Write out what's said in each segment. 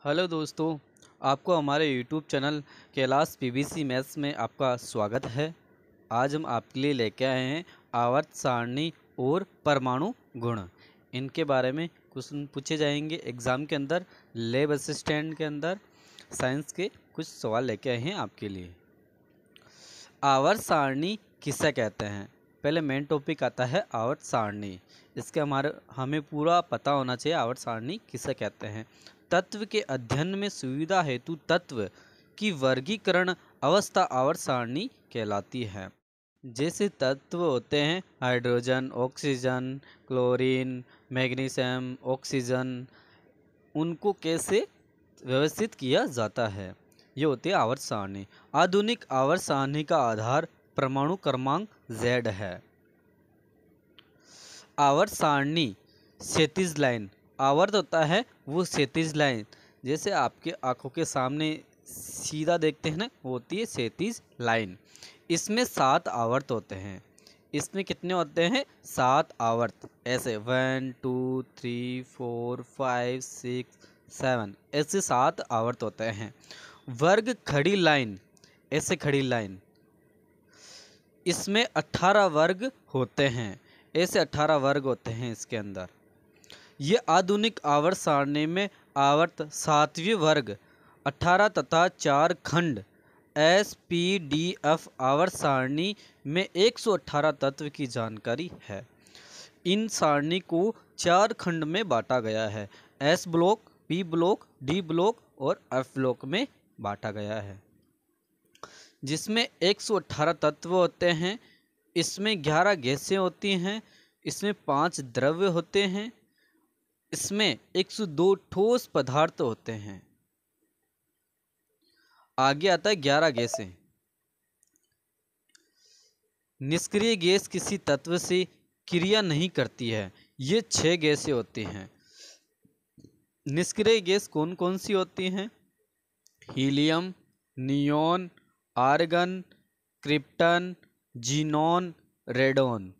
Hello दोस्तों, आपको हमारे YouTube channel Kailash PVC maths में आपका स्वागत है। आज हम आपके लिए लेके आए हैं आवर्त सारणी और परमाणु गुण। इनके बारे में क्वेश्चन पूछे जाएंगे एग्ज़ाम के अंदर। लैब असिस्टेंट के अंदर साइंस के कुछ सवाल लेके आए हैं आपके लिए। आवर्त सारणी किसे कहते हैं? पहले मेन टॉपिक आता है आवर्त सारणी। इसके हमें पूरा पता होना चाहिए आवर्त सारणी किसे कहते हैं। तत्व के अध्ययन में सुविधा हेतु तत्व की वर्गीकरण अवस्था आवर्त सारणी कहलाती है। जैसे तत्व होते हैं hydrogen, oxygen, chlorine, magnesium, oxygen, उनको कैसे व्यवस्थित किया जाता है, ये होती है आवर्त सारणी। आधुनिक आवर्त सारणी का आधार परमाणु क्रमांक Z है। आवर्त सारणी क्षैतिज लाइन, आवर्त होता है वो क्षैतिज लाइन, जैसे आपके आंखों के सामने सीधा देखते हैं ना, वो होती है क्षैतिज लाइन। इसमें 7 आवर्त होते हैं। इसमें कितने होते हैं? 7 आवर्त। ऐसे 1 2 3 4 5 6 7 ऐसे 7 आवर्त होते हैं। वर्ग खड़ी लाइन, ऐसे खड़ी लाइन, इसमें 18 वर्ग होते हैं। ऐसे 18 वर्ग होते हैं इसके अंदर। ये आधुनिक आवर्त सारणी में आवर्त 7वें वर्ग 18 तथा 4 खंड SPDF आवर्त सारणी में 118 तत्व की जानकारी है। इन सारणी को 4 खंड में बांटा गया है। S block, P block, D block और F ब्लॉक में बांटा गया है, जिसमें 118 तत्व होते हैं। इसमें 11 गैसें होती हैं। इसमें 5 द्रव्य होते हैं। इसमें 102 ठोस पदार्थ होते हैं। आगे आता है 11 गैसें। निष्क्रिय गैस किसी तत्व से क्रिया नहीं करती है। ये 6 गैसें होती हैं। निष्क्रिय गैस कौन कौन सी होती हैं? Helium, neon, argon, krypton, xenon, radon.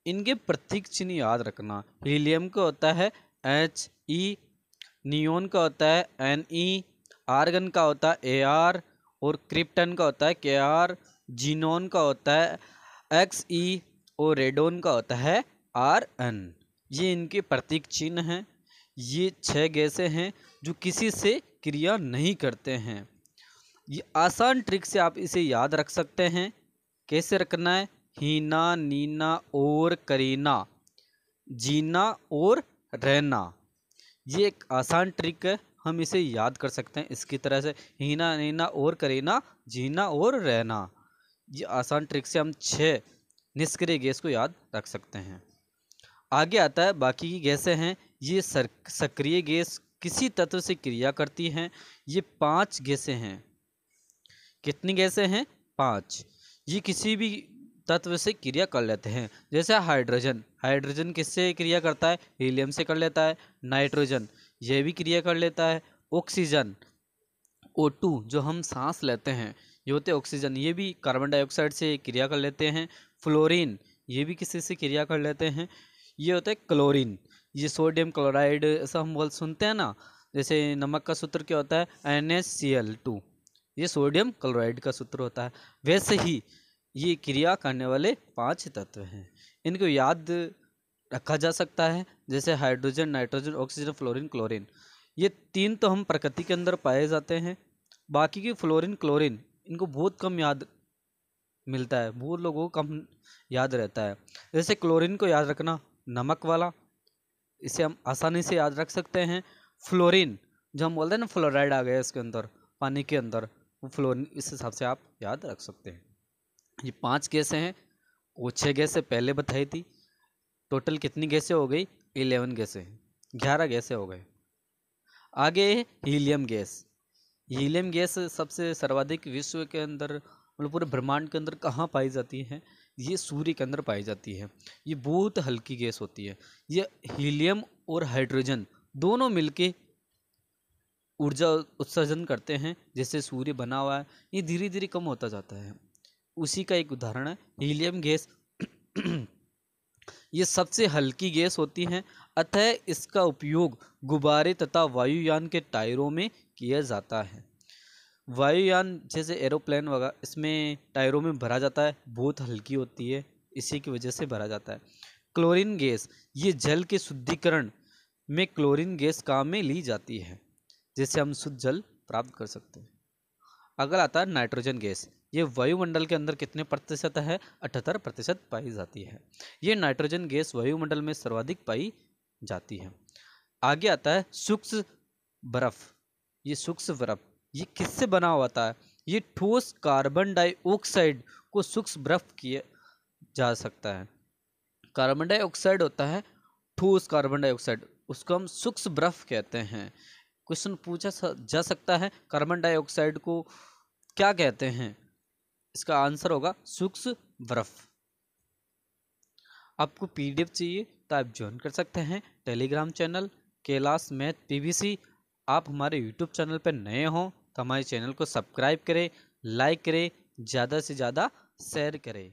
इनके प्रतीक चिन्ह याद रखना। हीलियम का होता है He, नियोन का होता है Ne, आर्गन का होता है Ar और क्रिप्टन का होता है Kr, जीनॉन का होता है Xe और रेडोन का होता है Rn। ये इनके प्रतीक चिन्ह हैं। ये 6 गैसें हैं जो किसी से क्रिया नहीं करते हैं। ये आसान ट्रिक से आप इसे याद रख सकते हैं। कैसे रखना है? हीना, नीना और करीना, जीना और रहना। ये एक आसान ट्रिक है, हम इसे याद कर सकते हैं इसकी तरह से। हीना, नीना और करीना, जीना और रहना। ये आसान ट्रिक से हम 6 निष्क्रिय गैस को याद रख सकते हैं। आगे आता है बाकी की गैसें हैं। ये सक्रिय गैस किसी तत्व से क्रिया करती हैं। ये 5 गैसें हैं। कितनी गैसें हैं? 5। ये किसी भी तत्व से क्रिया कर लेते हैं। जैसे हाइड्रोजन, हाइड्रोजन किससे क्रिया करता है? हीलियम से कर लेता है। नाइट्रोजन ये भी क्रिया कर लेता है। ऑक्सीजन O2 जो हम सांस लेते हैं, ये होते हैं ऑक्सीजन, ये भी कार्बन डाइऑक्साइड से क्रिया कर लेते हैं। फ्लोरीन ये भी किसी से क्रिया कर लेते हैं। ये होता है क्लोरीन, ये सोडियम क्लोराइड, ऐसा हम बोल सुनते हैं ना। जैसे नमक का सूत्र क्या होता है? NaCl2, ये सोडियम क्लोराइड का सूत्र होता है। वैसे ही ये क्रिया करने वाले 5 तत्व हैं। इनको याद रखा जा सकता है। जैसे hydrogen, nitrogen, oxygen, fluorine, chlorine, ये 3 तो हम प्रकृति के अंदर पाए जाते हैं। बाकी की फ्लोरीन, क्लोरीन, इनको बहुत कम याद मिलता है, बहुत लोगों को कम याद रहता है। जैसे क्लोरीन को याद रखना, नमक वाला, इसे हम आसानी से याद रख सकते हैं। फ्लोरीन जो हम बोलते हैं ना, फ्लोराइड आ गया इसके अंदर, पानी के अंदर, वो फ्लोरीन, इस हिसाब से आप याद रख सकते हैं। ये 5 गैसें हैं। वो 6 गैसें पहले बताई थी। टोटल कितनी गैसें हो गई? 11 गैसें, 11 गैसें हो गए। आगे हीलियम गैस। हीलियम गैस सबसे सर्वाधिक विश्व के अंदर, मतलब पूरे ब्रह्मांड के अंदर कहाँ पाई जाती है? ये सूर्य के अंदर पाई जाती है। ये बहुत हल्की गैस होती है। ये हीलियम और हाइड्रोजन दोनों मिलके ऊर्जा उत्सर्जन करते हैं। जैसे सूर्य बना हुआ है, ये धीरे धीरे कम होता जाता है। उसी का एक उदाहरण है हीलियम गैस। ये सबसे हल्की गैस होती है। अतः इसका उपयोग गुब्बारे तथा वायुयान के टायरों में किया जाता है। वायुयान जैसे एरोप्लेन वगैरह, इसमें टायरों में भरा जाता है, बहुत हल्की होती है, इसी की वजह से भरा जाता है। क्लोरीन गैस, ये जल के शुद्धिकरण में क्लोरीन गैस काम में ली जाती है, जिससे हम शुद्ध जल प्राप्त कर सकते हैं। अगला आता है नाइट्रोजन गैस। ये वायुमंडल के अंदर कितने प्रतिशत है? 78% पाई जाती है। ये नाइट्रोजन गैस वायुमंडल में सर्वाधिक पाई जाती है। आगे आता है सूक्ष्म बर्फ। ये सूक्ष्म बर्फ ये किससे बना होता है? ये ठोस कार्बन डाइऑक्साइड को सूक्ष्म बर्फ किया जा सकता है। कार्बन डाइऑक्साइड होता है ठोस कार्बन डाइऑक्साइड, उसको हम सूक्ष्म बर्फ कहते हैं। क्वेश्चन पूछा जा सकता है कार्बन डाइऑक्साइड को क्या कहते हैं? इसका आंसर होगा सूक्ष्म बर्फ। आपको पीडीएफ चाहिए तो आप ज्वाइन कर सकते हैं Telegram channel Kailash math PVC. आप हमारे यूट्यूब चैनल पर नए हों तो हमारे चैनल को सब्सक्राइब करें, लाइक करें, ज़्यादा से ज़्यादा शेयर करें।